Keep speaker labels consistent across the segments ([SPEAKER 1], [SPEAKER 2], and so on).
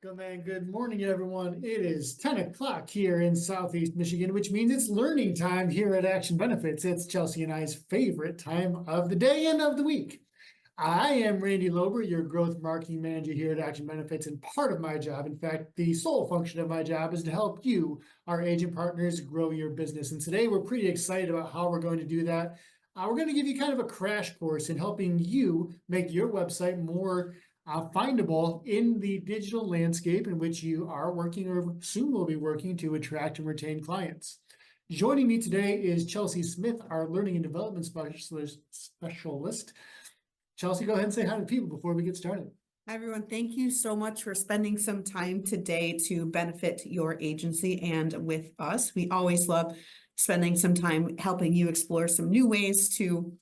[SPEAKER 1] Welcome and good morning, everyone. It is 10 o'clock here in Southeast Michigan, which means it's learning time here at Action Benefits. It's Chelsea and I's favorite time of the day and of the week. I am Randy Lober, your growth marketing manager here at Action Benefits, and part of my job, in fact, the sole function of my job is to help you, our agent partners, grow your business. And today we're pretty excited about how we're going to do that. We're going to give you kind of a crash course in helping you make your website more findable in the digital landscape in which you are working or soon will be working to attract and retain clients. Joining me today is Chelsea Smith, our learning and development specialist. Chelsea, go ahead and say hi to people before we get started.
[SPEAKER 2] Hi, everyone. Thank you so much for spending some time today to benefit your agency and with us. We always love spending some time helping you explore some new ways to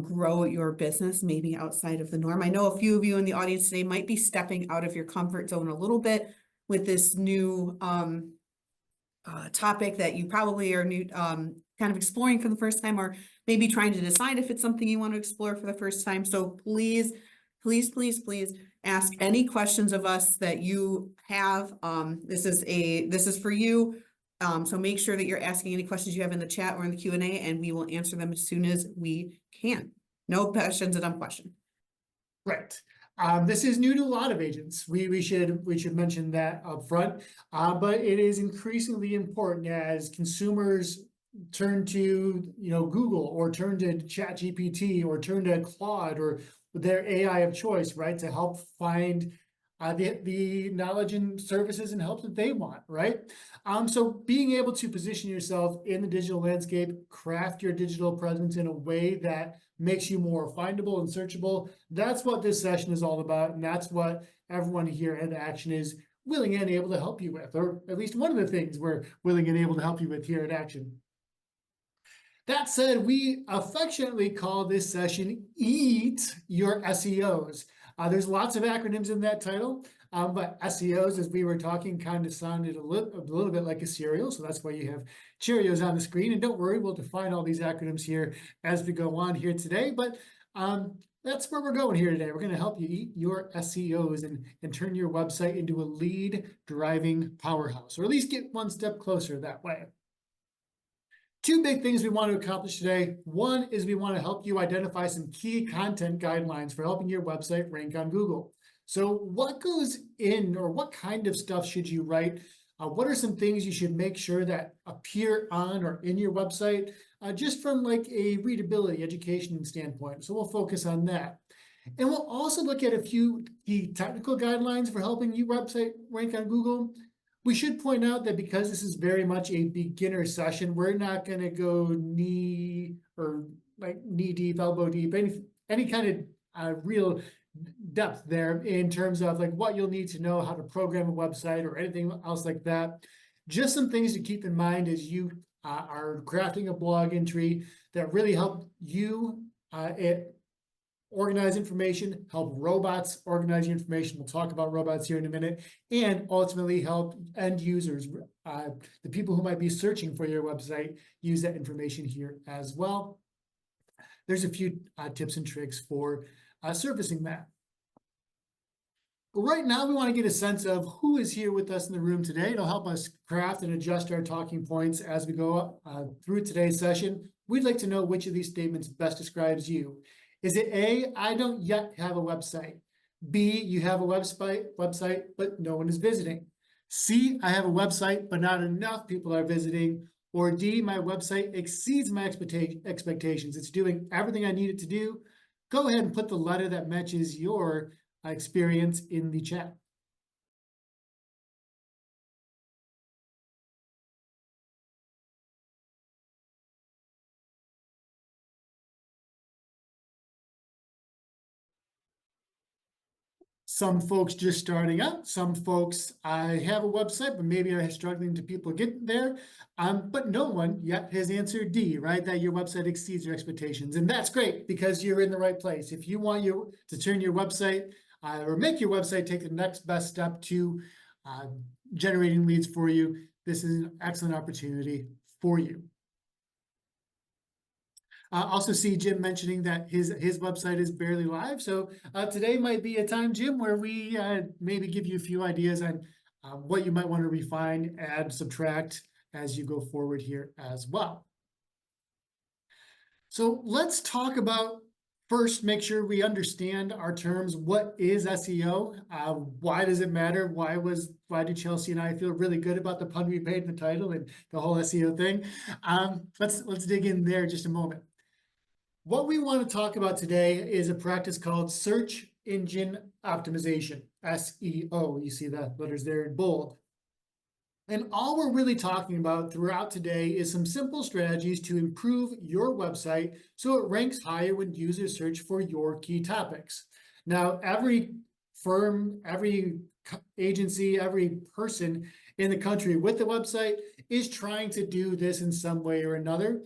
[SPEAKER 2] grow your business, maybe outside of the norm. I know a few of you in the audience today might be stepping out of your comfort zone a little bit with this new topic that you probably are new, kind of exploring for the first time, or maybe trying to decide if it's something you want to explore for the first time. So please ask any questions of us that you have. This is for you. So make sure that you're asking any questions you have in the chat or in the Q&A, and we will answer them as soon as we can. No questions, a dumb question.
[SPEAKER 1] Right. This is new to a lot of agents. We should mention that up front. But it is increasingly important as consumers turn to Google or turn to ChatGPT or turn to Claude or their AI of choice, right, to help find the knowledge and services and help that they want, right? So being able to position yourself in the digital landscape, craft your digital presence in a way that makes you more findable and searchable, that's what this session is all about. And that's what everyone here at Action is willing and able to help you with, or at least one of the things we're willing and able to help you with here at Action. That said, we affectionately call this session Eat Your SEOs. There's lots of acronyms in that title, but SEOs, as we were talking, kind of sounded a little bit like a cereal, so that's why you have Cheerios on the screen. And don't worry, we'll define all these acronyms here as we go on here today, but that's where we're going here today. We're going to help you eat your SEOs and turn your website into a lead-driving powerhouse, or at least get one step closer that way. Two big things we want to accomplish today. One is we want to help you identify some key content guidelines for helping your website rank on Google. So what goes in, or what kind of stuff should you write? What are some things you should make sure that appear on or in your website, just from like a readability, education standpoint. So we'll focus on that. And we'll also look at a few key technical guidelines for helping your website rank on Google. We should point out that because this is very much a beginner session, we're not going to go knee deep, elbow deep, any kind of real depth there in terms of like what you'll need to know how to program a website or anything else like that. Just some things to keep in mind as you are crafting a blog entry that really help you organize information, help robots organize your information. We'll talk about robots here in a minute, and ultimately help end users, the people who might be searching for your website, use that information here as well. There's a few tips and tricks for surfacing that. But right now, we want to get a sense of who is here with us in the room today. It'll help us craft and adjust our talking points as we go through today's session. We'd like to know which of these statements best describes you. Is it A, I don't yet have a website? B, you have a website, but no one is visiting? C, I have a website, but not enough people are visiting? Or D, my website exceeds my expectations. It's doing everything I need it to do. Go ahead and put the letter that matches your experience in the chat. Some folks just starting out, some folks have a website, but maybe are struggling to people get there. But no one yet has answered D, right? That your website exceeds your expectations. And that's great because you're in the right place. If you want to turn your website or make your website take the next best step to generating leads for you, this is an excellent opportunity for you. Also see Jim mentioning that his website is barely live. So today might be a time, Jim, where we maybe give you a few ideas on what you might want to refine, add, subtract as you go forward here as well. So let's talk about first, make sure we understand our terms. What is SEO? Why does it matter? Why did Chelsea and I feel really good about the pun we paid in the title and the whole SEO thing? Let's dig in there just a moment. What we want to talk about today is a practice called search engine optimization, SEO. You see the letters there in bold. And all we're really talking about throughout today is some simple strategies to improve your website so it ranks higher when users search for your key topics. Now, every firm, every agency, every person in the country with the website is trying to do this in some way or another.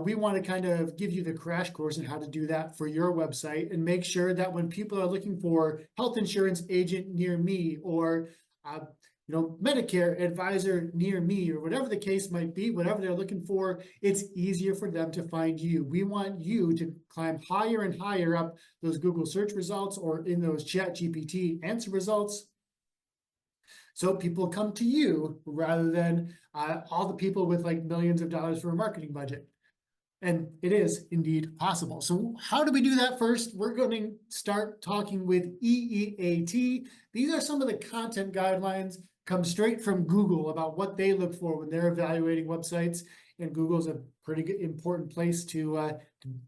[SPEAKER 1] We want to kind of give you the crash course on how to do that for your website and make sure that when people are looking for health insurance agent near me or Medicare advisor near me or whatever the case might be, whatever they're looking for, it's easier for them to find you. We want you to climb higher and higher up those Google search results or in those ChatGPT answer results. So people come to you rather than all the people with like millions of dollars for a marketing budget. And it is indeed possible. So how do we do that first? We're going to start talking with EEAT. These are some of the content guidelines, come straight from Google about what they look for when they're evaluating websites. And Google's a pretty good, important place to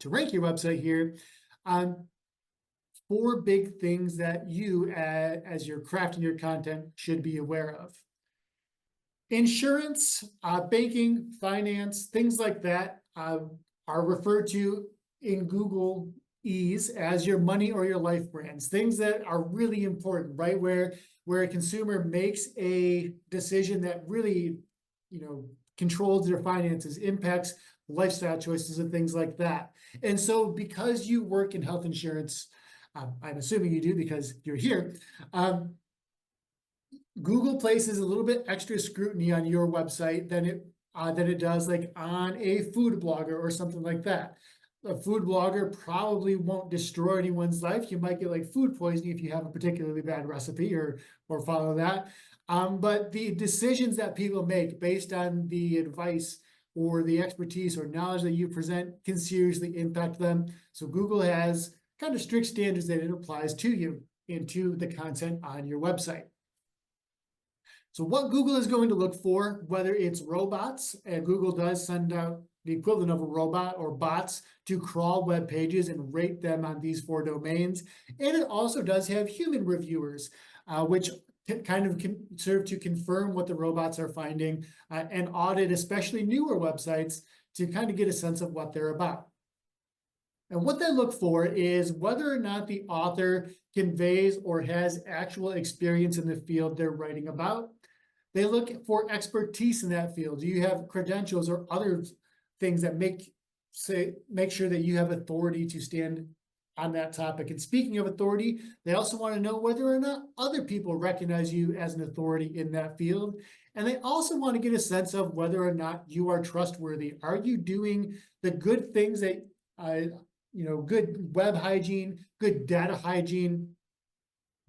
[SPEAKER 1] rank your website here. 4 big things that you, as you're crafting your content, should be aware of. Insurance, banking, finance, things like that are referred to in Googleese as your money or your life brands, things that are really important, right? Where a consumer makes a decision that really, controls their finances, impacts lifestyle choices and things like that. And so because you work in health insurance, I'm assuming you do because you're here, Google places a little bit extra scrutiny on your website than it does like on a food blogger or something like that. A food blogger probably won't destroy anyone's life. You might get like food poisoning if you have a particularly bad recipe or follow that. But the decisions that people make based on the advice or the expertise or knowledge that you present can seriously impact them. So Google has kind of strict standards that it applies to you into the content on your website. So what Google is going to look for, whether it's robots, and Google does send out the equivalent of a robot or bots to crawl web pages and rate them on these 4 domains. And it also does have human reviewers, which can serve to confirm what the robots are finding and audit especially newer websites to kind of get a sense of what they're about. And what they look for is whether or not the author conveys or has actual experience in the field they're writing about. They look for expertise in that field. Do you have credentials or other things that make sure that you have authority to stand on that topic? And speaking of authority, they also want to know whether or not other people recognize you as an authority in that field. And they also want to get a sense of whether or not you are trustworthy. Are you doing the good things that, good web hygiene, good data hygiene,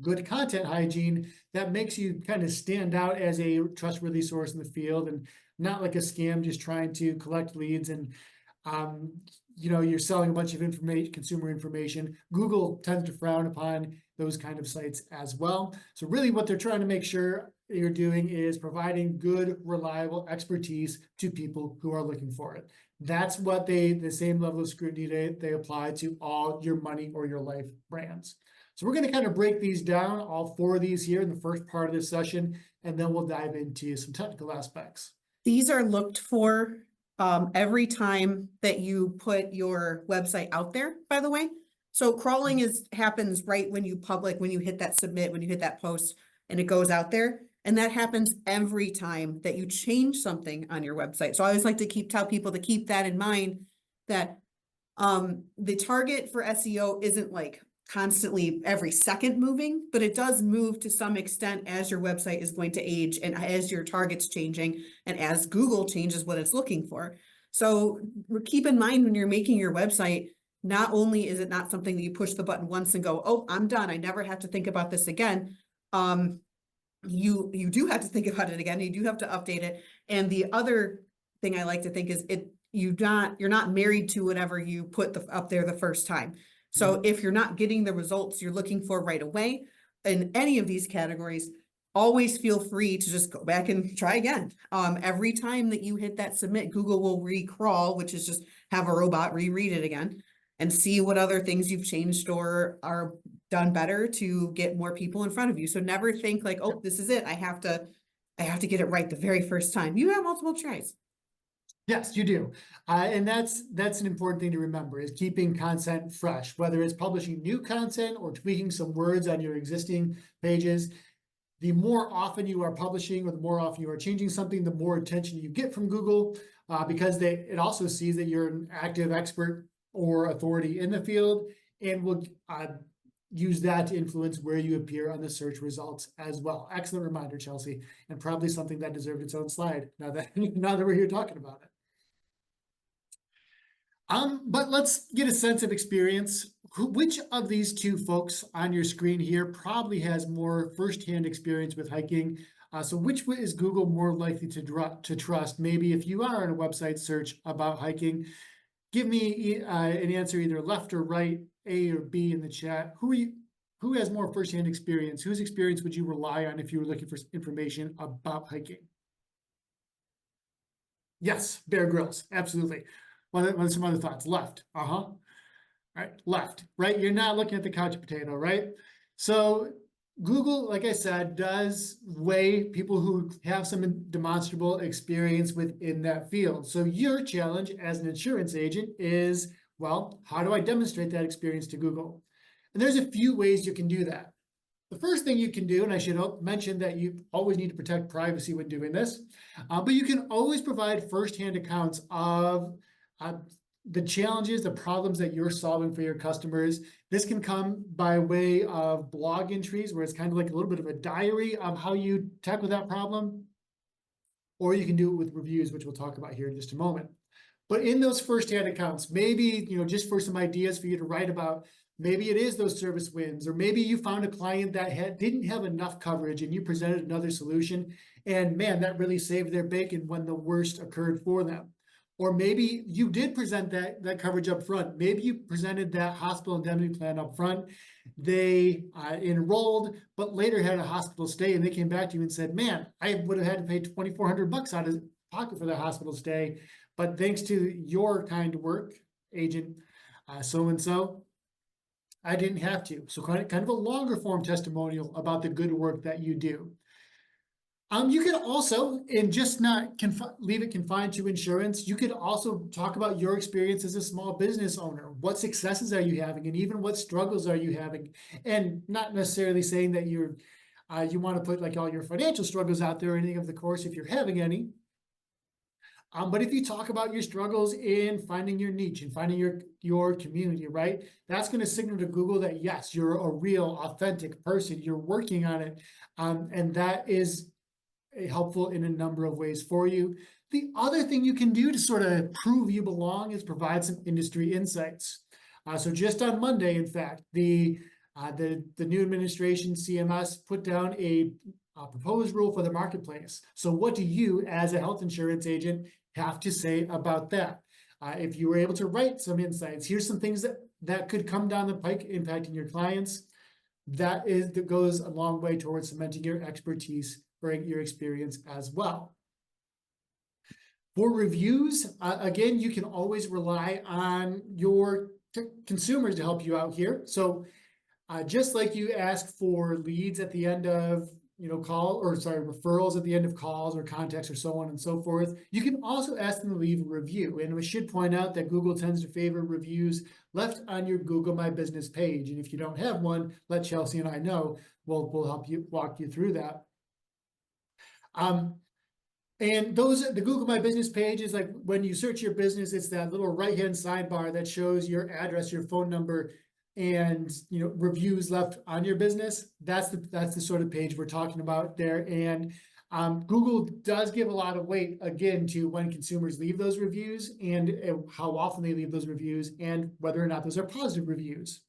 [SPEAKER 1] good content hygiene that makes you kind of stand out as a trustworthy source in the field and not like a scam just trying to collect leads and you're selling a bunch of consumer information. Google tends to frown upon those kind of sites as well. So really what they're trying to make sure you're doing is providing good, reliable expertise to people who are looking for it. That's what the same level of scrutiny they apply to all your money or your life brands. So we're going to kind of break these down, all 4 of these here in the first part of this session, and then we'll dive into some technical aspects.
[SPEAKER 2] These are looked for every time that you put your website out there, by the way. So crawling happens right when you hit that submit, when you hit that post and it goes out there. And that happens every time that you change something on your website. So I always like to tell people to keep that in mind, that the target for SEO isn't like constantly every second moving, but it does move to some extent as your website is going to age and as your target's changing and as Google changes what it's looking for. So keep in mind when you're making your website, not only is it not something that you push the button once and go, oh, I'm done, I never have to think about this again. You do have to think about it again. You do have to update it. And the other thing I like to think is you're not married to whatever you put up there the first time. So if you're not getting the results you're looking for right away in any of these categories, always feel free to just go back and try again. Every time that you hit that submit, Google will recrawl, which is just have a robot reread it again and see what other things you've changed or are done better to get more people in front of you. So never think like, oh, this is it. I have to get it right the very first time. You have multiple tries.
[SPEAKER 1] Yes, you do. And that's an important thing to remember, is keeping content fresh, whether it's publishing new content or tweaking some words on your existing pages. The more often you are publishing or the more often you are changing something, the more attention you get from Google, because it also sees that you're an active expert or authority in the field, and will use that to influence where you appear on the search results as well. Excellent reminder, Chelsea, and probably something that deserved its own slide now that we're here talking about it. But let's get a sense of experience. Which of these two folks on your screen here probably has more firsthand experience with hiking? So which is Google more likely to trust? Maybe if you are on a website search about hiking, give me an answer either left or right, A or B in the chat. Who has more firsthand experience? Whose experience would you rely on if you were looking for information about hiking? Yes, Bear Grylls, absolutely. What are some other thoughts? Left, right, left, right? You're not looking at the couch potato, right? So Google, like I said, does weigh people who have some demonstrable experience within that field. So your challenge as an insurance agent is, well, how do I demonstrate that experience to Google? And there's a few ways you can do that. The first thing you can do, and I should mention that you always need to protect privacy when doing this, but you can always provide firsthand accounts of the challenges, the problems that you're solving for your customers. This can come by way of blog entries, where it's kind of like a little bit of a diary of how you tackle that problem, or you can do it with reviews, which we'll talk about here in just a moment. But in those firsthand accounts, maybe, just for some ideas for you to write about, maybe it is those service wins, or maybe you found a client that didn't have enough coverage and you presented another solution, and man, that really saved their bacon when the worst occurred for them. Or maybe you did present that coverage up front. Maybe you presented that hospital indemnity plan up front. They enrolled, but later had a hospital stay, and they came back to you and said, man, I would have had to pay $2,400 out of pocket for that hospital stay. But thanks to your kind work, agent so-and-so, I didn't have to. So kind of a longer form testimonial about the good work that you do. You could also, and just not leave it confined to insurance, you could also talk about your experience as a small business owner. What successes are you having, and even what struggles are you having? And not necessarily saying that you want to put like all your financial struggles out there or anything of the course if you're having any. But if you talk about your struggles in finding your niche and finding your community, right? That's going to signal to Google that yes, you're a real, authentic person. You're working on it, and that is helpful in a number of ways for you. The other thing you can do to sort of prove you belong is provide some industry insights. So just on Monday, in fact, the new administration, CMS, put down a proposed rule for the marketplace. So what do you, as a health insurance agent, have to say about that? If you were able to write some insights, here's some things that could come down the pike impacting your clients. That goes a long way towards cementing your expertise or your experience as well. For reviews, again, you can always rely on your consumers to help you out here. So just like you ask for leads at the end of referrals at the end of calls or contacts or so on and so forth, you can also ask them to leave a review. And we should point out that Google tends to favor reviews left on your Google My Business page. And if you don't have one, let Chelsea and I know. We'll help you walk you through that. And the Google My Business page is like when you search your business, it's that little right-hand sidebar that shows your address, your phone number, and reviews left on your business. That's the sort of page we're talking about there. And Google does give a lot of weight, again, to when consumers leave those reviews and how often they leave those reviews and whether or not those are positive reviews.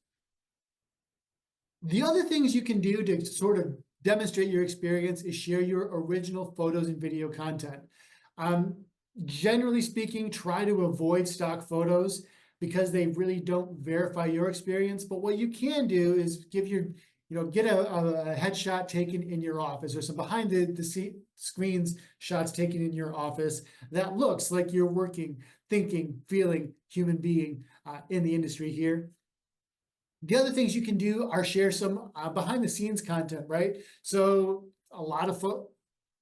[SPEAKER 1] The other things you can do to sort of demonstrate your experience is share your original photos and video content. Generally speaking, try to avoid stock photos because they really don't verify your experience. But what you can do is give your, get a headshot taken in your office or some behind the screens shots taken in your office that looks like you're working, thinking, feeling human being in the industry here. The other things you can do are share some behind the scenes content, right? So a lot of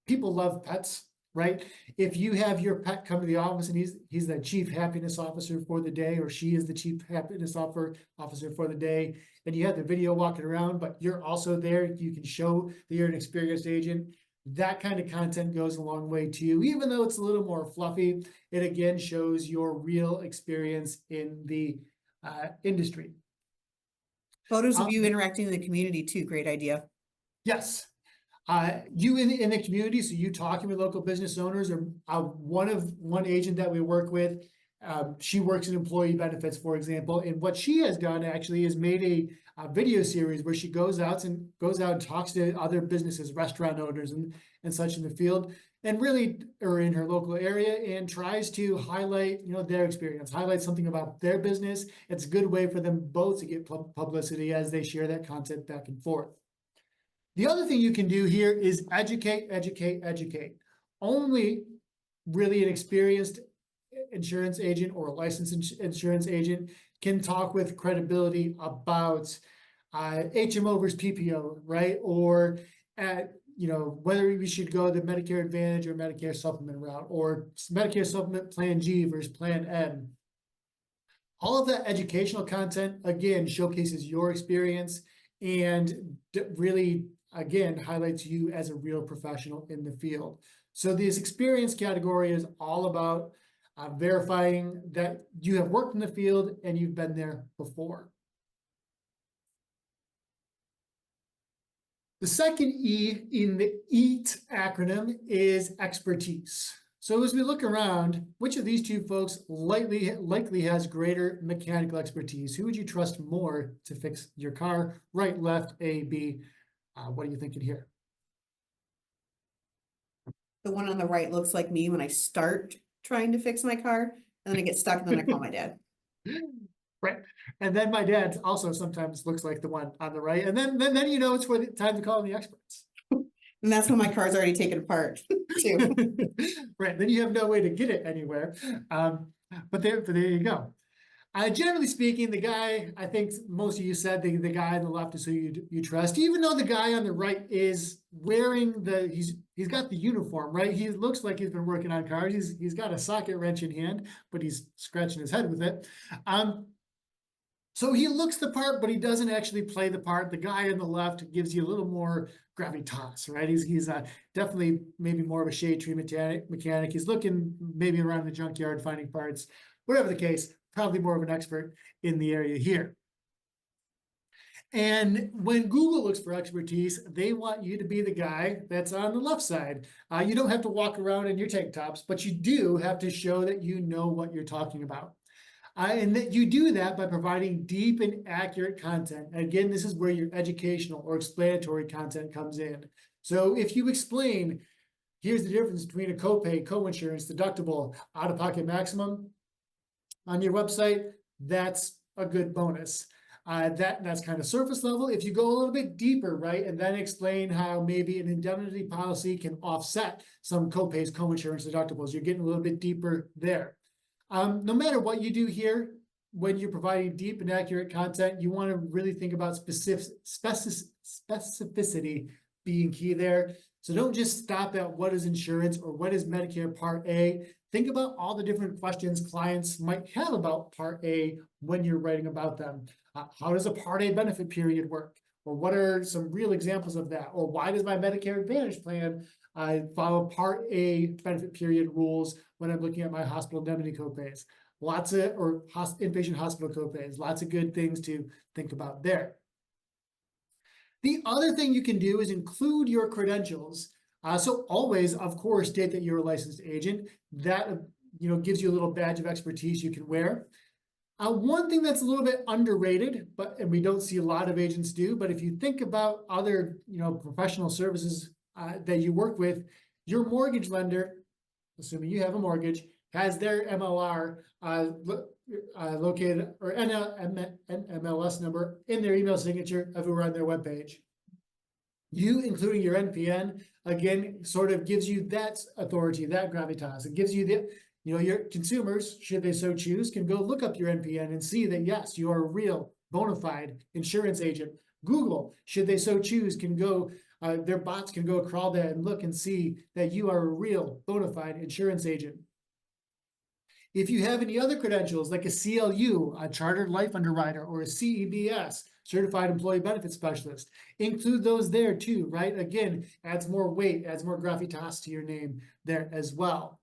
[SPEAKER 1] people love pets, right? If you have your pet come to the office and he's the chief happiness officer for the day, or she is the chief happiness officer for the day, and you have the video walking around, but you're also there, you can show that you're an experienced agent. That kind of content goes a long way too, even though it's a little more fluffy. It again shows your real experience in the industry.
[SPEAKER 2] Photos of you interacting in the community too, great idea.
[SPEAKER 1] Yes. You in the community, so you talking with local business owners, or one agent that we work with, she works in employee benefits, for example, and what she has done actually is made a video series where she goes out and talks to other businesses, restaurant owners and such in the field, and really, or in her local area, and tries to highlight, their experience, highlight something about their business. It's a good way for them both to get publicity as they share that content back and forth. The other thing you can do here is educate, educate, educate. Only really an experienced insurance agent or a licensed insurance agent can talk with credibility about HMO versus PPO, right? Or whether we should go the Medicare Advantage or Medicare Supplement route, or Medicare Supplement Plan G versus Plan N. All of that educational content, again, showcases your experience and really, again, highlights you as a real professional in the field. So this experience category is all about verifying that you have worked in the field and you've been there before. The second E in the EAT acronym is expertise. So as we look around, which of these two folks likely has greater mechanical expertise? Who would you trust more to fix your car? Right, left, A, B. What are you thinking here?
[SPEAKER 2] The one on the right looks like me when I start trying to fix my car, and then I get stuck, and then I call my dad.
[SPEAKER 1] Right. And then my dad also sometimes looks like the one on the right. And then it's for the time to call in the experts.
[SPEAKER 2] And that's when my car's already taken apart too.
[SPEAKER 1] Right. Then you have no way to get it anywhere. But there you go. Generally speaking, the guy, I think most of you said the guy on the left is who you trust, even though the guy on the right is wearing he's got the uniform, right? He looks like he's been working on cars. He's got a socket wrench in hand, but he's scratching his head with it. So he looks the part, but he doesn't actually play the part. The guy on the left gives you a little more gravitas, right? He's definitely maybe more of a shade tree mechanic. He's looking maybe around the junkyard finding parts. Whatever the case, probably more of an expert in the area here. And when Google looks for expertise, they want you to be the guy that's on the left side. You don't have to walk around in your tank tops, but you do have to show that you know what you're talking about. And that you do that by providing deep and accurate content. And again, this is where your educational or explanatory content comes in. So if you explain, here's the difference between a copay, coinsurance, deductible, out-of-pocket maximum on your website, that's a good bonus. That's kind of surface level. If you go a little bit deeper, right, and then explain how maybe an indemnity policy can offset some copays, coinsurance, deductibles, you're getting a little bit deeper there. No matter what you do here, when you're providing deep and accurate content, you want to really think about specificity being key there. So don't just stop at what is insurance or what is Medicare Part A. Think about all the different questions clients might have about Part A when you're writing about them. How does a Part A benefit period work? Or what are some real examples of that? Or why does my Medicare Advantage plan follow Part A benefit period rules when I'm looking at my hospital indemnity copays? Inpatient hospital copays. Lots of good things to think about there. The other thing you can do is include your credentials. So always, of course, state that you're a licensed agent. That, gives you a little badge of expertise you can wear. One thing that's a little bit underrated, and we don't see a lot of agents do, but if you think about other, professional services that you work with, your mortgage lender, assuming you have a mortgage, has their MLR located, or MLS number in their email signature everywhere on their webpage. You, including your NPN, again, sort of gives you that authority, that gravitas. It gives you the, your consumers, should they so choose, can go look up your NPN and see that, yes, you are a real bona fide insurance agent. Google, should they so choose, can go, their bots can go crawl that and look and see that you are a real bona fide insurance agent. If you have any other credentials like a CLU, a Chartered Life Underwriter, or a CEBS, Certified Employee Benefit Specialist, include those there too, right? Again, adds more weight, adds more gravitas to your name there as well.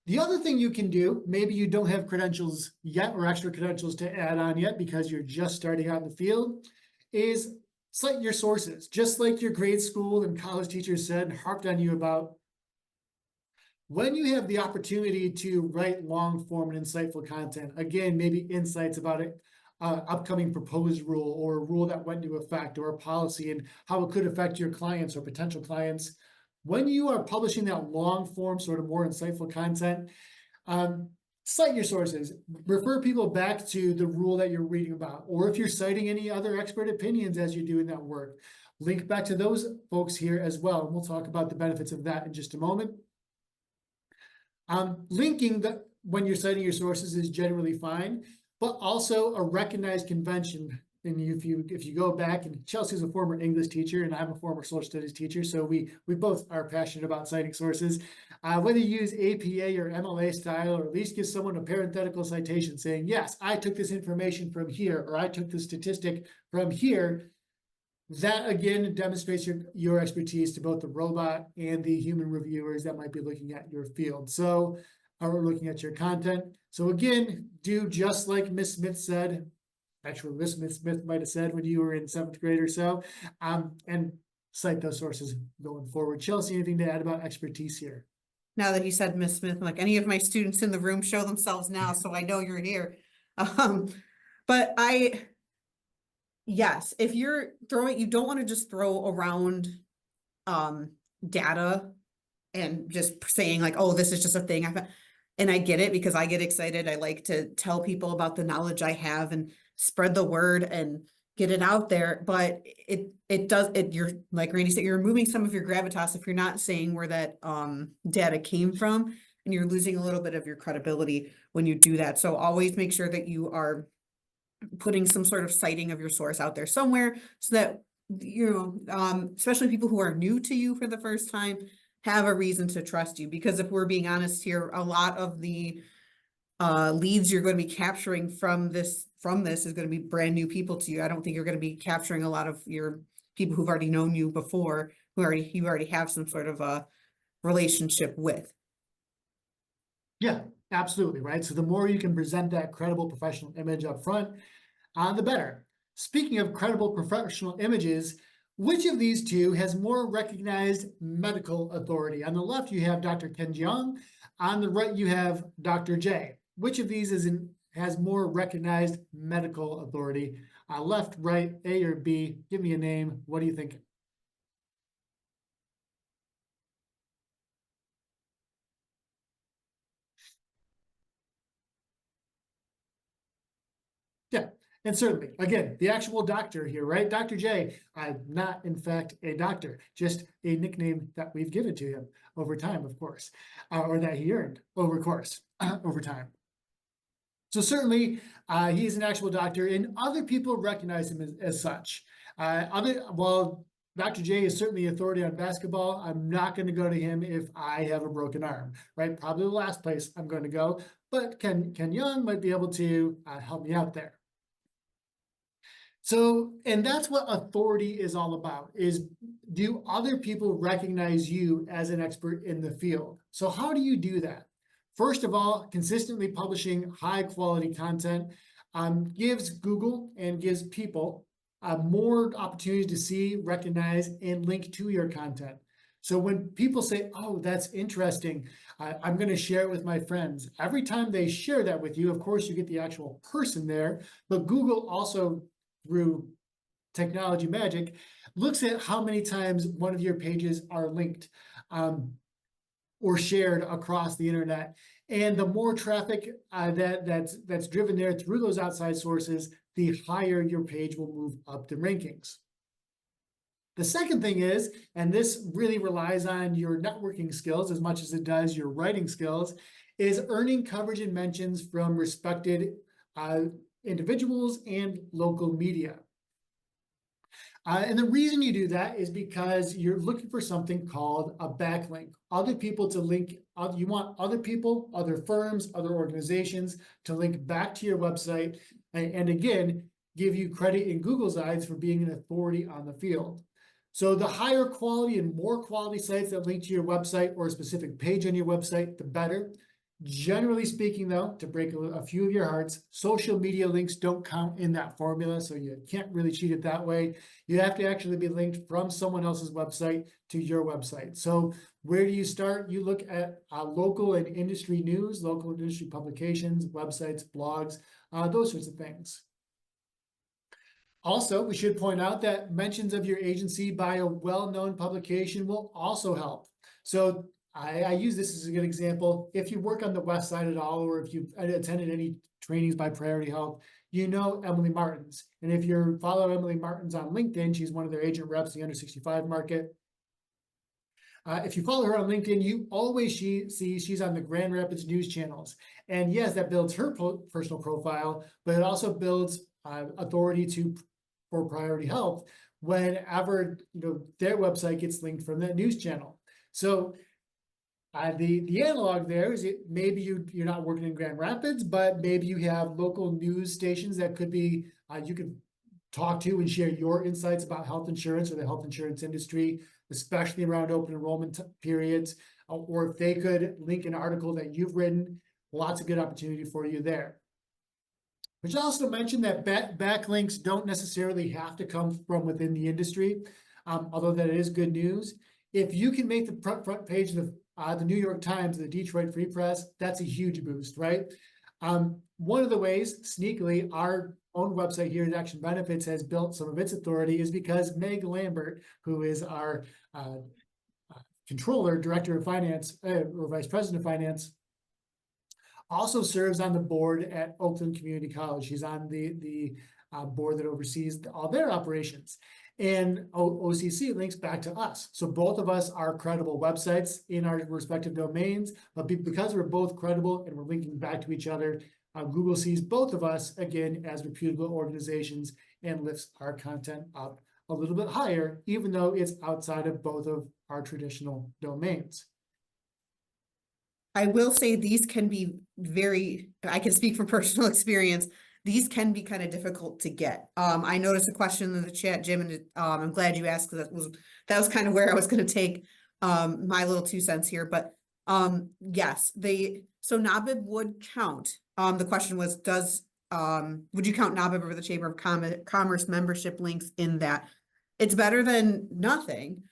[SPEAKER 1] The other thing you can do, maybe you don't have credentials yet or extra credentials to add on yet because you're just starting out in the field, is cite your sources. Just like your grade school and college teachers said, harped on you about, when you have the opportunity to write long form and insightful content, again, maybe insights about it, upcoming proposed rule or a rule that went into effect or a policy and how it could affect your clients or potential clients. When you are publishing that long form, sort of more insightful content, cite your sources, refer people back to the rule that you're reading about, or if you're citing any other expert opinions as you're doing that work, link back to those folks here as well. And we'll talk about the benefits of that in just a moment. Linking when you're citing your sources is generally fine, but also a recognized convention. And if you go back, and Chelsea's a former English teacher and I'm a former social studies teacher, so we both are passionate about citing sources. Whether you use APA or MLA style, or at least give someone a parenthetical citation saying, yes, I took this information from here, or I took this statistic from here, that again demonstrates your expertise to both the robot and the human reviewers that might be looking at your field. So, or looking at your content. So again, do just like Miss Smith said. Actually, Miss Smith might have said when you were in 7th grade or so, and cite those sources going forward. Chelsea, anything to add about expertise here?
[SPEAKER 2] Now that you said Miss Smith, I'm like, any of my students in the room, show themselves now, so I know you're here. But yes, if you're throwing, you don't want to just throw around data and just saying like, oh, this is just a thing. And I get it because I get excited. I like to tell people about the knowledge I have and spread the word and get it out there. But you're like Randy said, you're removing some of your gravitas if you're not saying where that data came from, and you're losing a little bit of your credibility when you do that. So always make sure that you are putting some sort of citing of your source out there somewhere, so that, especially people who are new to you for the first time, have a reason to trust you. Because if we're being honest here, a lot of the leads you're going to be capturing from this is going to be brand new people to you. I don't think you're going to be capturing a lot of your people who've already known you before, you already have some sort of a relationship with.
[SPEAKER 1] Yeah, absolutely, right? So the more you can present that credible professional image up front, the better. Speaking of credible professional images, which of these two has more recognized medical authority? On the left, you have Dr. Ken Jeong. On the right, you have Dr. J. Which of these has more recognized medical authority? Left, right, A or B? Give me a name. What do you think? Yeah, and certainly, again, the actual doctor here, right? Dr. J, not in fact a doctor, just a nickname that we've given to him over time, of course, or that he earned over time. So certainly, he is an actual doctor, and other people recognize him as such. Well, Dr. J is certainly authority on basketball. I'm not going to go to him if I have a broken arm, right? Probably the last place I'm going to go, but Ken Jeong might be able to help me out there. So, and that's what authority is all about, is do other people recognize you as an expert in the field? So how do you do that? First of all, consistently publishing high quality content gives Google and gives people more opportunities to see, recognize, and link to your content. So when people say, oh, that's interesting, I'm going to share it with my friends. Every time they share that with you, of course, you get the actual person there, but Google also, through technology magic, looks at how many times one of your pages are linked or shared across the internet. And the more traffic that's driven there through those outside sources, the higher your page will move up the rankings. The second thing is, and this really relies on your networking skills as much as it does your writing skills, is earning coverage and mentions from respected individuals and local media. And the reason you do that is because you're looking for something called a backlink. Other people to link, you want other people, other firms, other organizations to link back to your website, and again, give you credit in Google's eyes for being an authority on the field. So the higher quality and more quality sites that link to your website or a specific page on your website, the better. Generally speaking, though, to break a few of your hearts, social media links don't count in that formula, so you can't really cheat it that way. You have to actually be linked from someone else's website to your website. So where do you start? You look at local and industry news, local industry publications, websites, blogs, those sorts of things. Also, we should point out that mentions of your agency by a well-known publication will also help. So I use this as a good example. If you work on the West Side at all, or if you've attended any trainings by Priority Health, you know Emily Martins. And if you follow Emily Martins on LinkedIn, she's one of their agent reps in the under 65 market. If you follow her on LinkedIn, you always see she's on the Grand Rapids news channels. And yes, that builds her personal profile, but it also builds authority for Priority Health whenever their website gets linked from that news channel. So the analog there is maybe you're not working in Grand Rapids, but maybe you have local news stations that could be you can talk to and share your insights about health insurance or the health insurance industry, especially around open enrollment periods, or if they could link an article that you've written, lots of good opportunity for you there. We should also mention that backlinks don't necessarily have to come from within the industry, although that is good news. If you can make the front page of the New York Times, the Detroit Free Press, that's a huge boost, right? One of the ways, sneakily, our own website here at Action Benefits has built some of its authority is because Meg Lambert, who is our controller, director of finance, or vice president of finance, also serves on the board at Oakland Community College. She's on the board that oversees all their operations. And OCC links back to us. So both of us are credible websites in our respective domains, but because we're both credible and we're linking back to each other, Google sees both of us, again, as reputable organizations and lifts our content up a little bit higher, even though it's outside of both of our traditional domains.
[SPEAKER 2] I will say these can be I can speak from personal experience. These can be kind of difficult to get. I noticed a question in the chat, Jim, and I'm glad you asked, because that was kind of where I was going to take my little 2 cents here. But yes, so NABIB would count. The question was, would you count NABIB or the Chamber of Commerce membership links in that? It's better than nothing.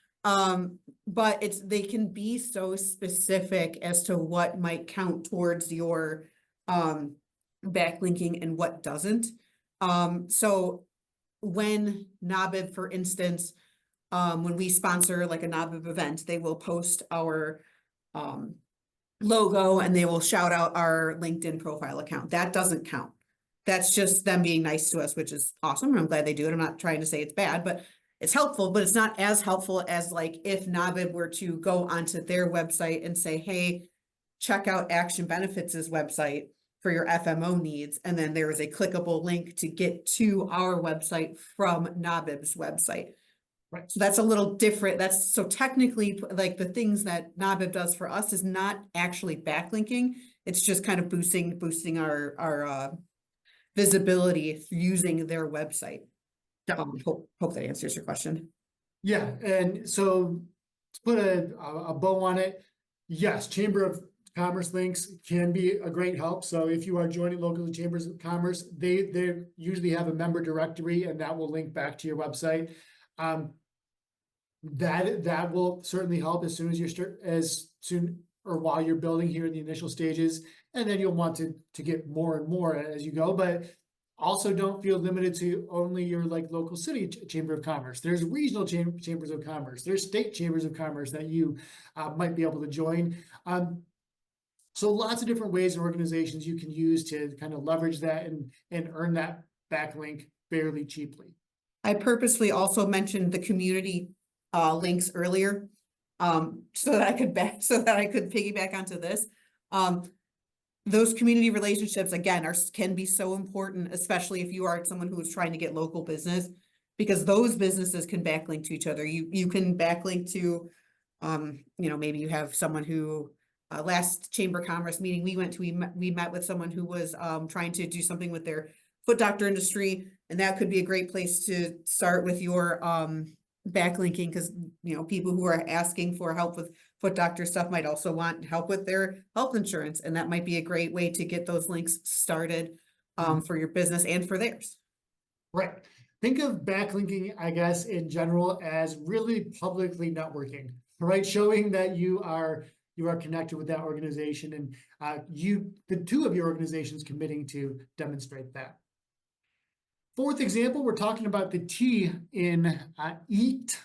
[SPEAKER 2] But they can be so specific as to what might count towards your backlinking and what doesn't. So when NABIB, for instance, when we sponsor like a NABIB event, they will post our logo and they will shout out our LinkedIn profile account. That doesn't count. That's just them being nice to us, which is awesome. I'm glad they do it. I'm not trying to say it's bad, but it's helpful, but it's not as helpful as like if NABIB were to go onto their website and say, hey, check out Action Benefits' website for your FMO needs. And then there is a clickable link to get to our website from NABIB's website.
[SPEAKER 1] Right.
[SPEAKER 2] So that's a little different. So technically, like the things that NABIB does for us is not actually backlinking. It's just kind of boosting our visibility using their website. Hope that answers your question.
[SPEAKER 1] Yeah, and so to put a bow on it, yes, Chamber of Commerce links can be a great help. So if you are joining local chambers of commerce, they usually have a member directory, and that will link back to your website. that will certainly help as soon as as soon or while you're building here in the initial stages, and then you'll want to get more and more as you go. But also don't feel limited to only your like local city chamber of commerce. There's regional chambers of commerce. There's state chambers of commerce that you might be able to join. So lots of different ways and organizations you can use to kind of leverage that and earn that backlink fairly cheaply.
[SPEAKER 2] I purposely also mentioned the community links earlier. So that I could piggyback onto this. Those community relationships, again, can be so important, especially if you are someone who is trying to get local business, because those businesses can backlink to each other. You can backlink to, maybe you have someone who, last Chamber of Commerce meeting we went to, we met with someone who was trying to do something with their foot doctor industry, and that could be a great place to start with your backlinking, because people who are asking for help with foot doctor stuff might also want help with their health insurance, and that might be a great way to get those links started for your business and for theirs.
[SPEAKER 1] Right. Think of backlinking, I guess, in general as really publicly networking, right? Showing that you are connected with that organization, and the two of your organizations committing to demonstrate that. Fourth example, we're talking about the T in EAT.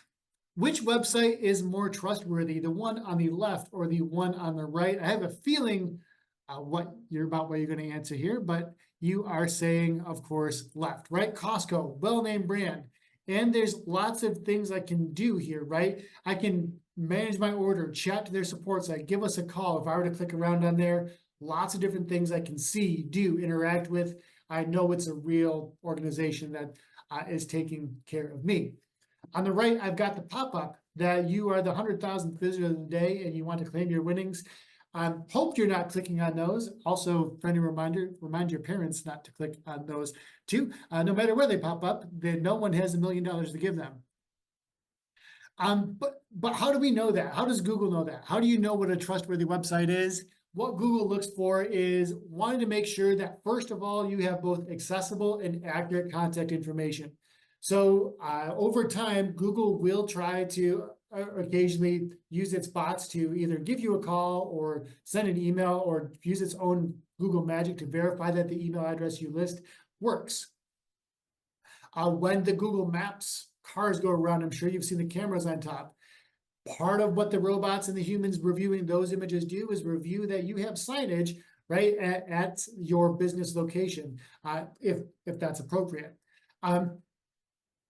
[SPEAKER 1] Which website is more trustworthy, the one on the left or the one on the right? I have a feeling what you're going to answer here, but you are saying, of course, left, right? Costco, well-named brand. And there's lots of things I can do here, right? I can manage my order, chat to their support site, give us a call. If I were to click around on there, lots of different things I can see, do, interact with. I know it's a real organization that is taking care of me. On the right, I've got the pop-up that you are the 100,000th visitor of the day and you want to claim your winnings. Hope you're not clicking on those. Also, friendly reminder, remind your parents not to click on those too. No matter where they pop up, no one has $1 million to give them. But how do we know that? How does Google know that? How do you know what a trustworthy website is? What Google looks for is wanting to make sure that, first of all, you have both accessible and accurate contact information. So over time, Google will try to occasionally use its bots to either give you a call or send an email or use its own Google magic to verify that the email address you list works. When the Google Maps cars go around, I'm sure you've seen the cameras on top. Part of what the robots and the humans reviewing those images do is review that you have signage right at your business location, if that's appropriate.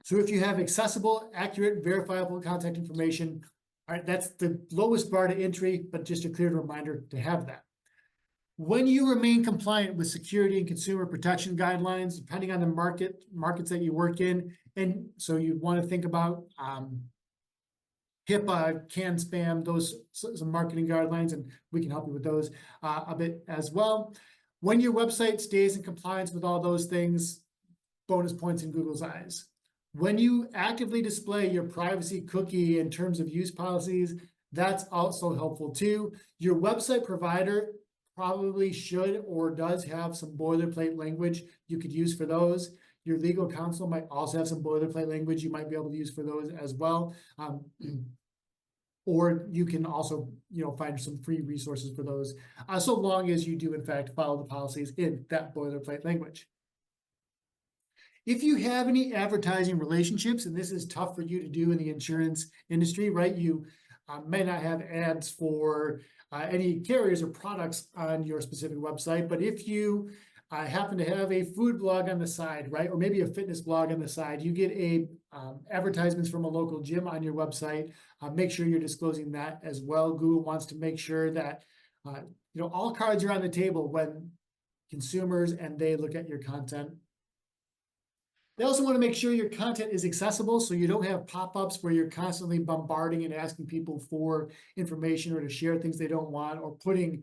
[SPEAKER 1] So if you have accessible, accurate, verifiable contact information, all right, that's the lowest bar to entry, but just a clear reminder to have that. When you remain compliant with security and consumer protection guidelines, depending on the markets that you work in, and so you want to think about HIPAA, CAN spam, those some marketing guidelines, and we can help you with those a bit as well. When your website stays in compliance with all those things, bonus points in Google's eyes. When you actively display your privacy cookie and terms of use policies, that's also helpful too. Your website provider probably should or does have some boilerplate language you could use for those. Your legal counsel might also have some boilerplate language you might be able to use for those as well. Or you can also, find some free resources for those, so long as you do in fact follow the policies in that boilerplate language. If you have any advertising relationships, and this is tough for you to do in the insurance industry, right? You may not have ads for any carriers or products on your specific website, but if you happen to have a food blog on the side, right? Or maybe a fitness blog on the side, you get advertisements from a local gym on your website. Make sure you're disclosing that as well. Google wants to make sure that, all cards are on the table when consumers and they look at your content. They also want to make sure your content is accessible, so you don't have pop-ups where you're constantly bombarding and asking people for information or to share things they don't want or putting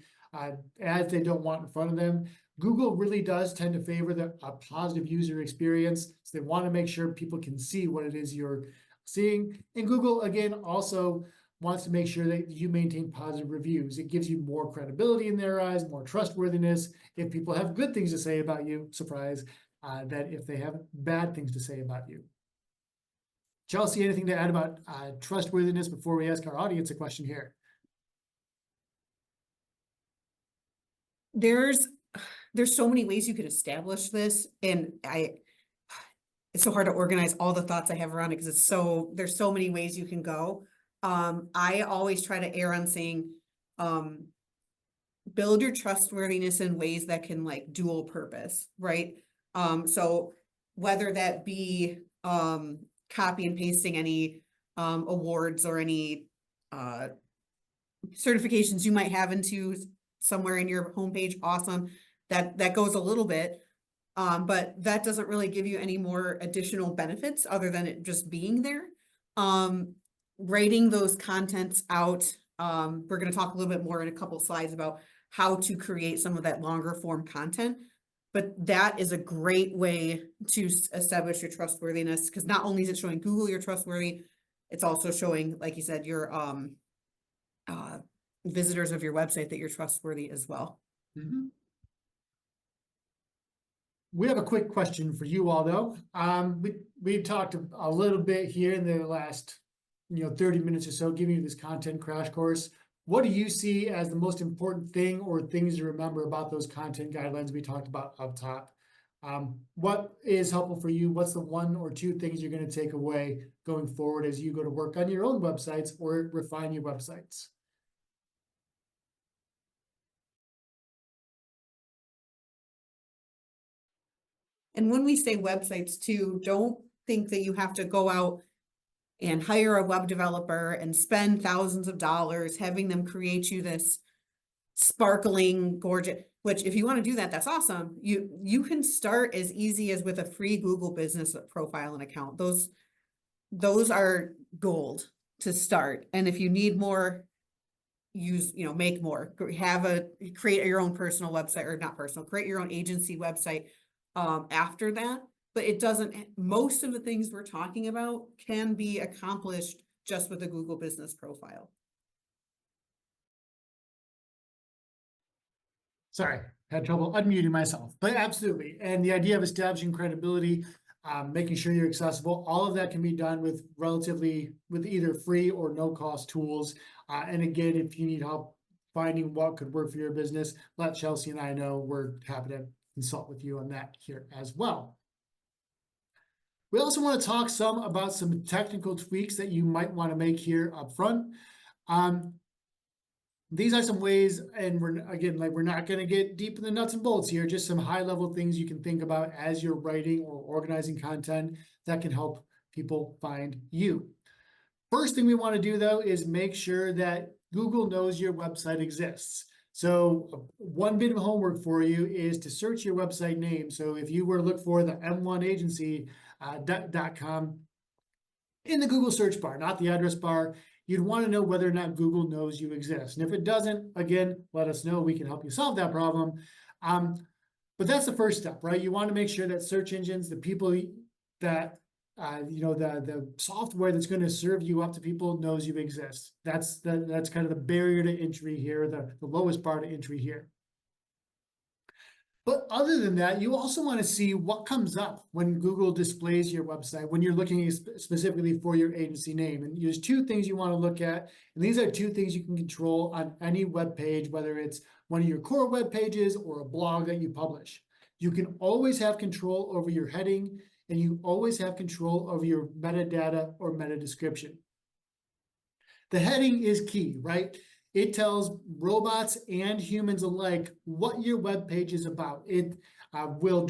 [SPEAKER 1] ads they don't want in front of them. Google really does tend to favor a positive user experience, so they want to make sure people can see what it is you're seeing. And Google, again, also wants to make sure that you maintain positive reviews. It gives you more credibility in their eyes, more trustworthiness. If people have good things to say about you, surprise, that if they have bad things to say about you. Chelsea, anything to add about trustworthiness before we ask our audience a question here?
[SPEAKER 2] There's so many ways you could establish this, and it's so hard to organize all the thoughts I have around it because there's so many ways you can go. I always try to err on saying, build your trustworthiness in ways that can like dual purpose, right? So whether that be copy and pasting any awards or any certifications you might have into somewhere in your homepage, awesome. That goes a little bit. But that doesn't really give you any more additional benefits other than it just being there. Writing those contents out. We're going to talk a little bit more in a couple slides about how to create some of that longer form content. But that is a great way to establish your trustworthiness, because not only is it showing Google you're trustworthy, it's also showing, like you said, your visitors of your website that you're trustworthy as well.
[SPEAKER 1] Mm-hmm. We have a quick question for you all, though. We've talked a little bit here in the last, 30 minutes or so, giving you this content crash course. What do you see as the most important thing or things to remember about those content guidelines we talked about up top? What is helpful for you? What's the one or two things you're going to take away going forward as you go to work on your own websites or refine your websites?
[SPEAKER 2] And when we say websites too, don't think that you have to go out and hire a web developer and spend thousands of dollars having them create you this sparkling, gorgeous, which if you want to do that, that's awesome. You can start as easy as with a free Google Business profile and account. Those are gold to start. And if you need more, make more, create your own personal website, or not personal, create your own agency website after that. But it doesn't, most of the things we're talking about can be accomplished just with a Google Business profile.
[SPEAKER 1] Sorry, had trouble unmuting myself, but absolutely. And the idea of establishing credibility, making sure you're accessible, all of that can be done with either free or no cost tools. And again, if you need help finding what could work for your business, let Chelsea and I know. We're happy to consult with you on that here as well. We also want to talk some about some technical tweaks that you might want to make here up front. These are some ways, and we're not going to get deep in the nuts and bolts here, just some high level things you can think about as you're writing or organizing content that can help people find you. First thing we want to do, though, is make sure that Google knows your website exists. So one bit of homework for you is to search your website name. So if you were to look for the m1agency.com in the Google search bar, not the address bar, you'd want to know whether or not Google knows you exist. And if it doesn't, again, let us know. We can help you solve that problem. But that's the first step, right? You want to make sure that search engines, the people that, the software that's going to serve you up to people knows you exist. That's kind of the barrier to entry here, the lowest bar to entry here. But other than that, you also want to see what comes up when Google displays your website, when you're looking specifically for your agency name. And there's two things you want to look at. And these are two things you can control on any web page, whether it's one of your core web pages or a blog that you publish. You can always have control over your heading, and you always have control over your metadata or meta description. The heading is key, right? It tells robots and humans alike what your web page is about. It will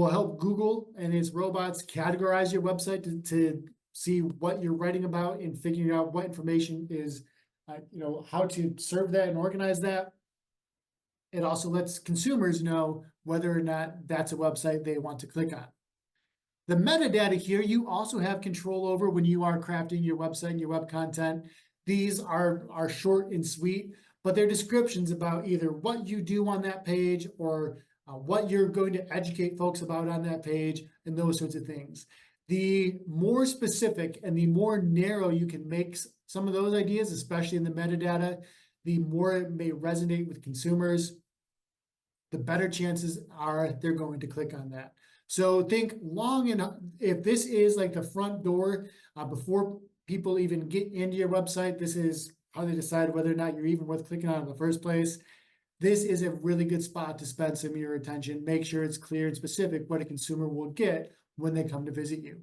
[SPEAKER 1] help Google and its robots categorize your website to see what you're writing about and figuring out what information is, how to serve that and organize that. It also lets consumers know whether or not that's a website they want to click on. The metadata here, you also have control over when you are crafting your website and your web content. These are short and sweet, but they're descriptions about either what you do on that page or what you're going to educate folks about on that page and those sorts of things. The more specific and the more narrow you can make some of those ideas, especially in the metadata, the more it may resonate with consumers, the better chances are they're going to click on that. So think long and if this is like the front door, before people even get into your website, this is how they decide whether or not you're even worth clicking on in the first place. This is a really good spot to spend some of your attention. Make sure it's clear and specific what a consumer will get when they come to visit you.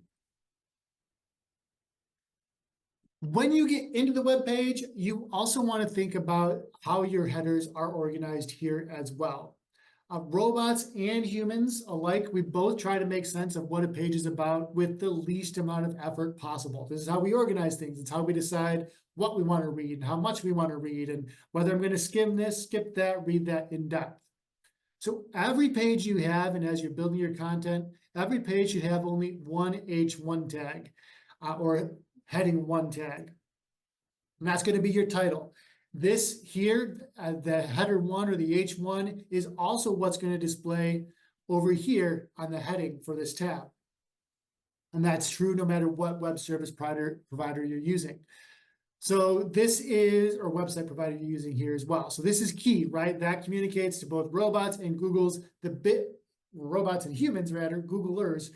[SPEAKER 1] When you get into the web page, you also want to think about how your headers are organized here as well. Robots and humans alike, we both try to make sense of what a page is about with the least amount of effort possible. This is how we organize things. It's how we decide what we want to read and how much we want to read and whether I'm going to skim this, skip that, read that in depth. So every page you have, and as you're building your content, every page should have only one H1 tag or heading 1 tag. And that's going to be your title. This here, the header 1 or the H1 is also what's going to display over here on the heading for this tab. And that's true no matter what web service provider you're using. So this is, or website provider you're using here as well. So this is key, right? That communicates to both robots and Google's, robots and humans rather, Googlers,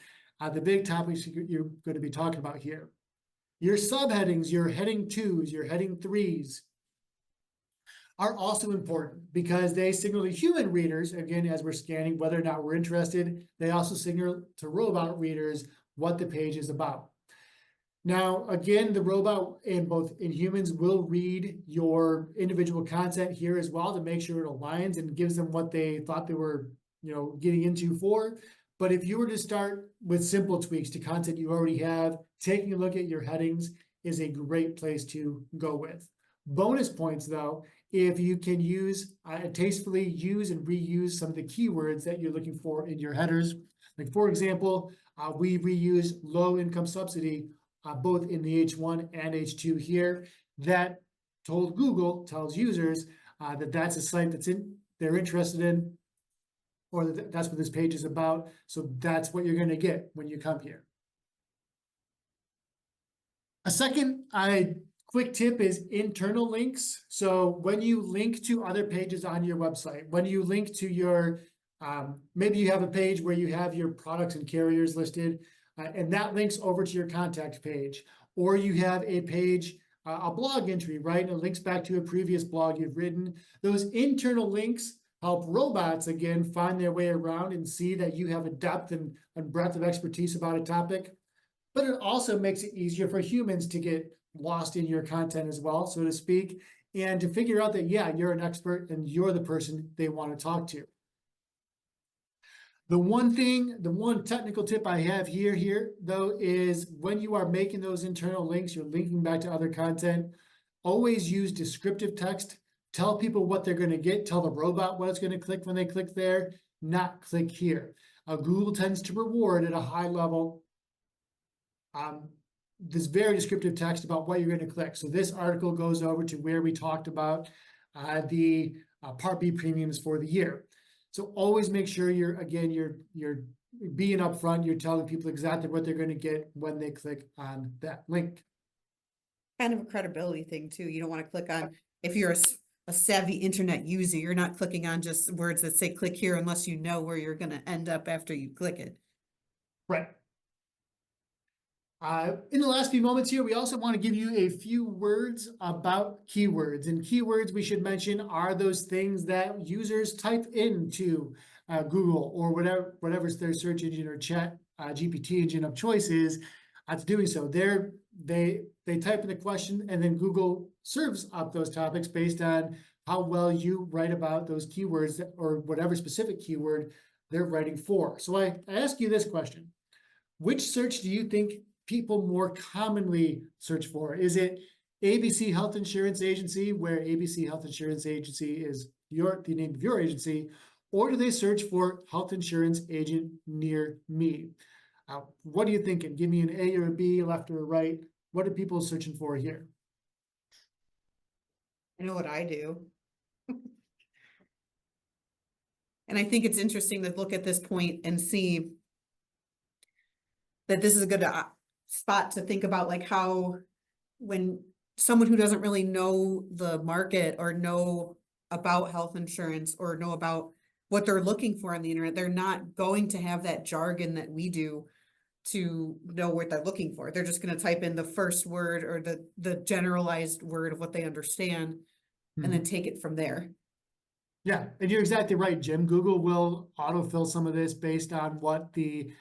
[SPEAKER 1] the big topics you're going to be talking about here. Your subheadings, your heading 2s, your heading 3s, are also important because they signal to human readers, again, as we're scanning whether or not we're interested. They also signal to robot readers what the page is about. Now, again, the robot in humans will read your individual content here as well to make sure it aligns and gives them what they thought they were, getting into for. But if you were to start with simple tweaks to content you already have, taking a look at your headings is a great place to go with. Bonus points, though, if you can tastefully use and reuse some of the keywords that you're looking for in your headers. Like, for example, we reuse low income subsidy both in the H1 and H2 here. That tells users that that's a site they're interested in, or that's what this page is about. So that's what you're going to get when you come here. A second quick tip is internal links. So when you link to other pages on your website, when you link to your, maybe you have a page where you have your products and carriers listed, and that links over to your contact page, or you have a page, a blog entry, right? And it links back to a previous blog you've written. Those internal links help robots, again, find their way around and see that you have a depth and breadth of expertise about a topic. But it also makes it easier for humans to get lost in your content as well, so to speak, and to figure out that, yeah, you're an expert and you're the person they want to talk to. The one technical tip I have here though, is when you are making those internal links, you're linking back to other content, always use descriptive text. Tell people what they're going to get. Tell the robot what it's going to click when they click there, not click here. Google tends to reward at a high level this very descriptive text about what you're going to click. So this article goes over to where we talked about the Part B premiums for the year. So always make sure you're being upfront. You're telling people exactly what they're going to get when they click on that link.
[SPEAKER 2] Kind of a credibility thing too. You don't want to click on, if you're a savvy internet user, you're not clicking on just words that say click here unless you know where you're going to end up after you click it.
[SPEAKER 1] Right. In the last few moments here, we also want to give you a few words about keywords. And keywords we should mention are those things that users type into Google or whatever's their search engine or chat GPT engine of choice is. It's doing so. They type in the question and then Google serves up those topics based on how well you write about those keywords or whatever specific keyword they're writing for. So I ask you this question. Which search do you think people more commonly search for? Is it ABC Health Insurance Agency, where ABC Health Insurance Agency is the name of your agency, or do they search for health insurance agent near me? What are you thinking? Give me an A or a B, left or a right. What are people searching for here?
[SPEAKER 2] I know what I do. And I think it's interesting to look at this point and see that this is a good spot to think about, like how when someone who doesn't really know the market or know about health insurance or know about what they're looking for on the internet. They're not going to have that jargon that we do to know what they're looking for. They're just gonna type in the first word or the generalized word of what they understand and then take it from there.
[SPEAKER 1] Yeah, and you're exactly right, Jim. Google will autofill some of this based on what the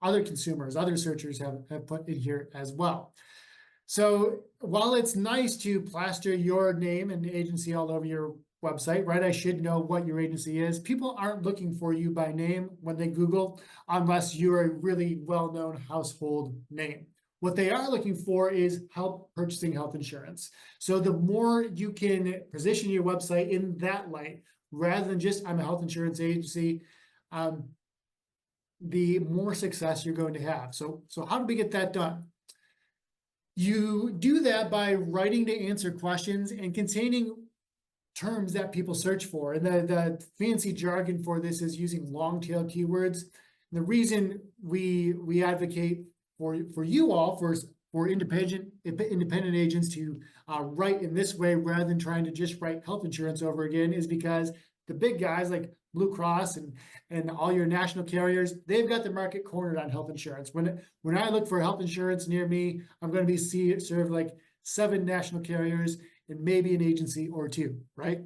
[SPEAKER 1] other consumers, other searchers have put in here as well. So while it's nice to plaster your name and agency all over your website, right? I should know what your agency is. People aren't looking for you by name when they Google, unless you're a really well-known household name. What they are looking for is help purchasing health insurance. So the more you can position your website in that light, rather than just I'm a health insurance agency, the more success you're going to have. So how do we get that done? You do that by writing to answer questions and containing terms that people search for. And the fancy jargon for this is using long tail keywords. And the reason we advocate for you all, for independent agents to write in this way rather than trying to just write health insurance over again is because the big guys like Blue Cross and all your national carriers, they've got the market cornered on health insurance. When I look for health insurance near me, I'm going to be served like 7 national carriers and maybe an agency or 2, right?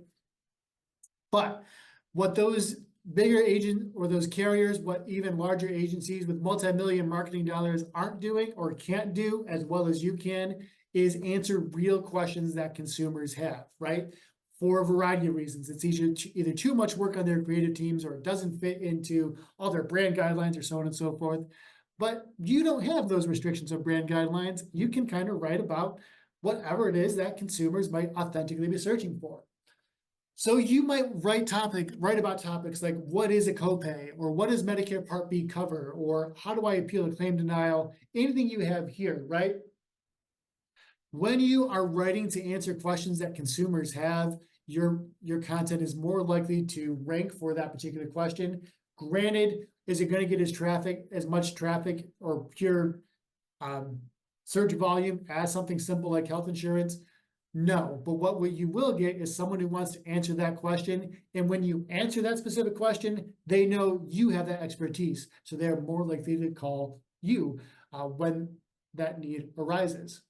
[SPEAKER 1] But what those bigger agent or those carriers, what even larger agencies with multi-million marketing dollars aren't doing or can't do as well as you can is answer real questions that consumers have, right? For a variety of reasons. It's either too much work on their creative teams or it doesn't fit into all their brand guidelines or so on and so forth. But you don't have those restrictions of brand guidelines. You can kind of write about whatever it is that consumers might authentically be searching for. So you might write about topics like what is a copay, or what does Medicare Part B cover, or how do I appeal a claim denial, anything you have here, right? When you are writing to answer questions that consumers have, your content is more likely to rank for that particular question. Granted, is it going to get as much traffic or pure search volume as something simple like health insurance? No, but what you will get is someone who wants to answer that question. And when you answer that specific question, they know you have that expertise. So they're more likely to call you when that need arises.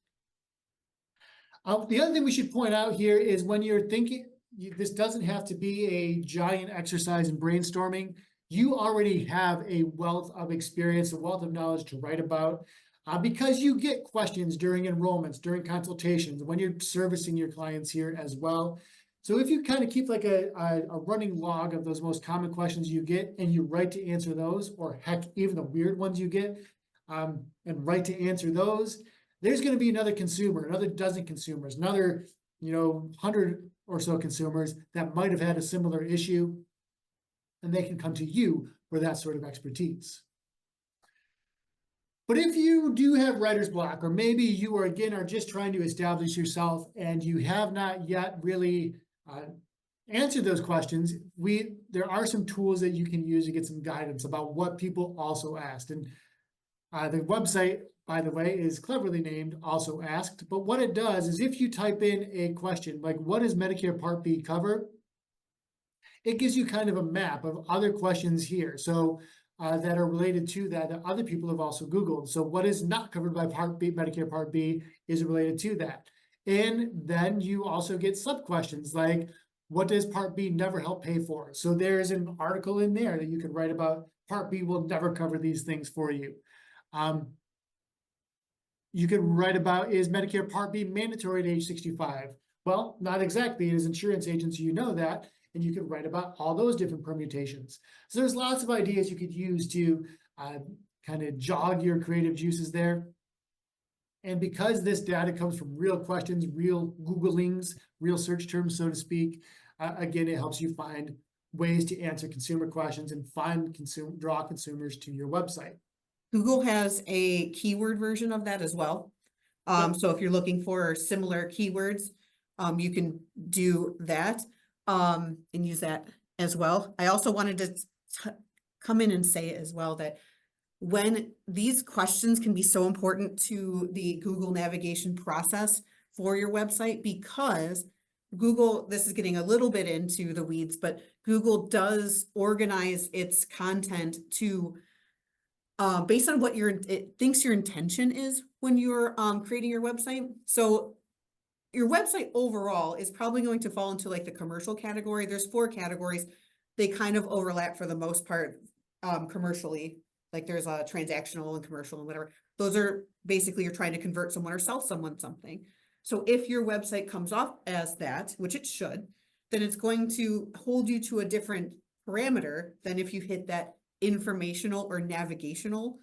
[SPEAKER 1] The other thing we should point out here is when you're thinking, this doesn't have to be a giant exercise in brainstorming. You already have a wealth of experience, a wealth of knowledge to write about. Because you get questions during enrollments, during consultations, when you're servicing your clients here as well. So if you kind of keep like a running log of those most common questions you get and you write to answer those, or heck, even the weird ones you get, and write to answer those, there's going to be another consumer, another dozen consumers, another 100 or so consumers that might have had a similar issue, and they can come to you for that sort of expertise. But if you do have writer's block, or maybe you are just trying to establish yourself and you have not yet really answered those questions, there are some tools that you can use to get some guidance about what people also asked. And the website, by the way, is cleverly named Also Asked. But what it does is if you type in a question like, what does Medicare Part B cover? It gives you kind of a map of other questions here. So that are related to that other people have also Googled. So what is not covered by Part B, Medicare Part B, is related to that. And then you also get sub questions like, what does Part B never help pay for? So there's an article in there that you can write about. Part B will never cover these things for you. You could write about, is Medicare Part B mandatory at age 65? Well, not exactly. As insurance agents, you know that. And you could write about all those different permutations. So there's lots of ideas you could use to kind of jog your creative juices there. And because this data comes from real questions, real Googlings, real search terms, so to speak, again, it helps you find ways to answer consumer questions and draw consumers to your website.
[SPEAKER 2] Google has a keyword version of that as well. So if you're looking for similar keywords, you can do that. And use that as well. I also wanted to come in and say as well that when these questions can be so important to the Google navigation process for your website, because Google, this is getting a little bit into the weeds, but Google does organize its content to based on what it thinks your intention is when you're creating your website. So your website overall is probably going to fall into like the commercial category. There's 4 categories. They kind of overlap for the most part commercially. Like there's a transactional and commercial and whatever. Those are basically you're trying to convert someone or sell someone something. So if your website comes off as that, which it should, then it's going to hold you to a different parameter than if you hit that informational or navigational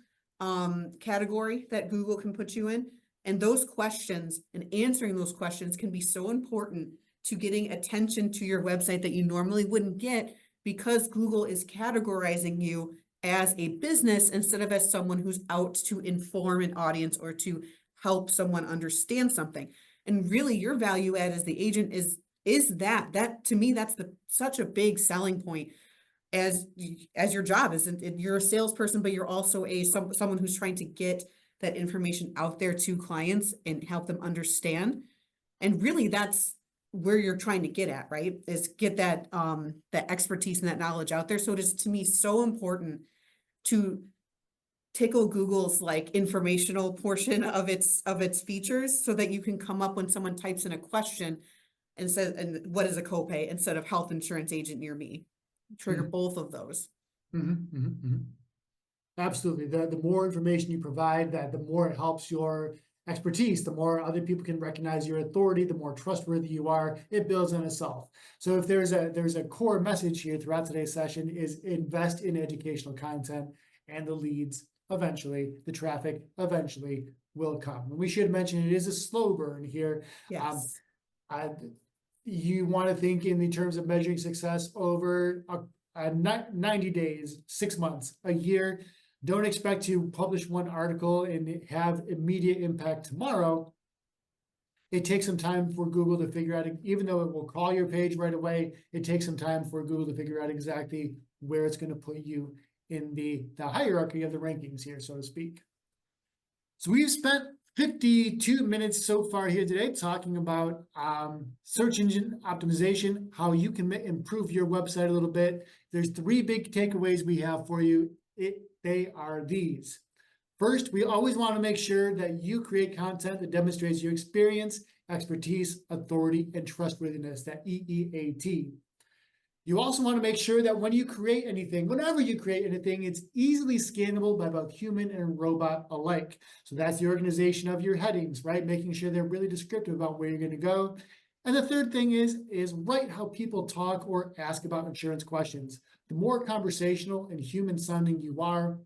[SPEAKER 2] category that Google can put you in. And those questions and answering those questions can be so important to getting attention to your website that you normally wouldn't get because Google is categorizing you as a business instead of as someone who's out to inform an audience or to help someone understand something. And really your value add as the agent is that to me, that's such a big selling point as your job isn't it, you're a salesperson, but you're also someone who's trying to get that information out there to clients and help them understand. And really that's where you're trying to get at, right? Is get that that expertise and that knowledge out there. So it is to me so important to tickle Google's like informational portion of its features so that you can come up when someone types in a question and says, and what is a copay instead of health insurance agent near me? Trigger both of those.
[SPEAKER 1] Absolutely. The more information you provide, that the more it helps your expertise, the more other people can recognize your authority, the more trustworthy you are, it builds on itself. So if there's a core message here throughout today's session is invest in educational content, and the leads eventually, the traffic eventually will come. And we should mention it is a slow burn here.
[SPEAKER 2] Yes.
[SPEAKER 1] You want to think in the terms of measuring success over 90 days, 6 months, a year. Don't expect to publish one article and have immediate impact tomorrow. It takes some time for Google to figure out, even though it will crawl your page right away, it takes some time for Google to figure out exactly where it's going to put you in the hierarchy of the rankings here, so to speak. So we've spent 52 minutes so far here today talking about search engine optimization, how you can improve your website a little bit. There's 3 big takeaways we have for you. They are these. First, we always want to make sure that you create content that demonstrates your experience, expertise, authority, and trustworthiness, that EEAT. You also want to make sure that when you create anything, whenever you create anything, it's easily scannable by both human and robot alike. So that's the organization of your headings, right? Making sure they're really descriptive about where you're going to go. And the third thing is write how people talk or ask about insurance questions. The more conversational and human sounding you are,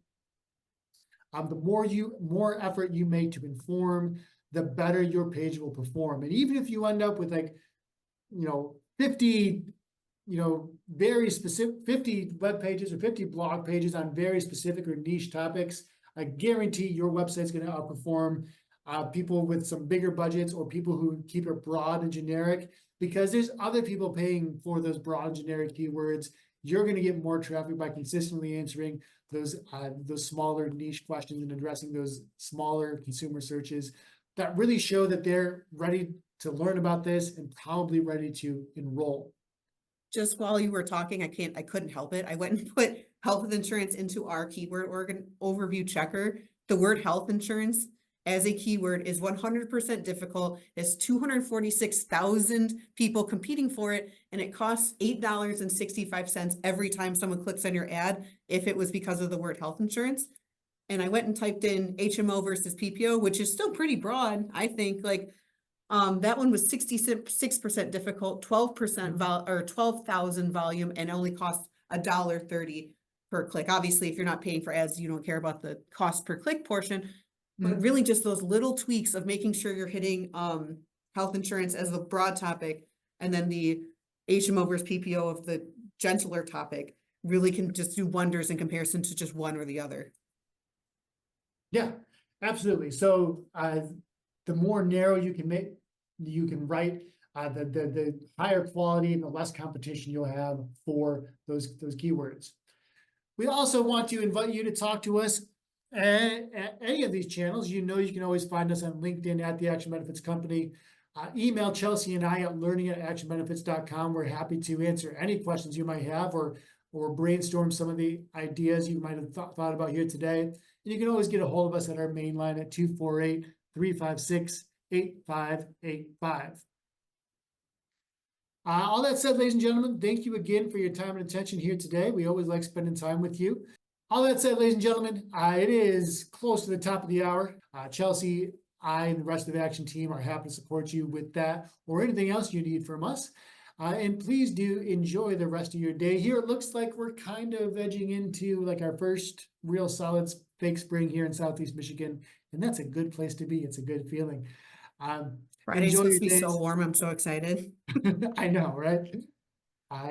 [SPEAKER 1] the more effort you make to inform, the better your page will perform. And even if you end up with 50 very specific 50 web pages or 50 blog pages on very specific or niche topics, I guarantee your website's going to outperform people with some bigger budgets or people who keep it broad and generic, because there's other people paying for those broad generic keywords. You're going to get more traffic by consistently answering those smaller niche questions and addressing those smaller consumer searches that really show that they're ready to learn about this and probably ready to enroll.
[SPEAKER 2] Just while you were talking, I couldn't help it. I went and put health insurance into our keyword overview checker. The word health insurance as a keyword is 100% difficult. There's 246,000 people competing for it, and it costs $8.65 every time someone clicks on your ad if it was because of the word health insurance. And I went and typed in HMO versus PPO, which is still pretty broad, I think. That one was 66% difficult, 12% or 12,000 volume, and only cost $1.30 per click. Obviously, if you're not paying for ads, you don't care about the cost per click portion, but really just those little tweaks of making sure you're hitting health insurance as the broad topic, and then the HMO versus PPO of the gentler topic really can just do wonders in comparison to just one or the other.
[SPEAKER 1] Yeah, absolutely. So the more narrow you can write, the higher quality and the less competition you'll have for those keywords. We also want to invite you to talk to us at any of these channels. You can always find us on LinkedIn at The Action Benefits Company. Email Chelsea and I at learning@actionbenefits.com. We're happy to answer any questions you might have or brainstorm some of the ideas you might have thought about here today. And you can always get a hold of us at our main line at 248-356-8585. All that said, ladies and gentlemen, thank you again for your time and attention here today. We always like spending time with you. All that said, ladies and gentlemen, it is close to the top of the hour. Chelsea, I, and the rest of the Action team are happy to support you with that or anything else you need from us. And please do enjoy the rest of your day. Here it looks like we're kind of edging into like our first real solid fake spring here in Southeast Michigan, and that's a good place to be. It's a good feeling.
[SPEAKER 2] Friday's
[SPEAKER 1] Enjoy
[SPEAKER 2] supposed
[SPEAKER 1] your
[SPEAKER 2] to be so
[SPEAKER 1] days.
[SPEAKER 2] warm. I'm so excited.
[SPEAKER 1] I know, right?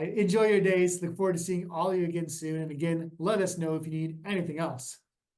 [SPEAKER 1] Enjoy your days. Look forward to seeing all of you again soon. And again, let us know if you need anything else.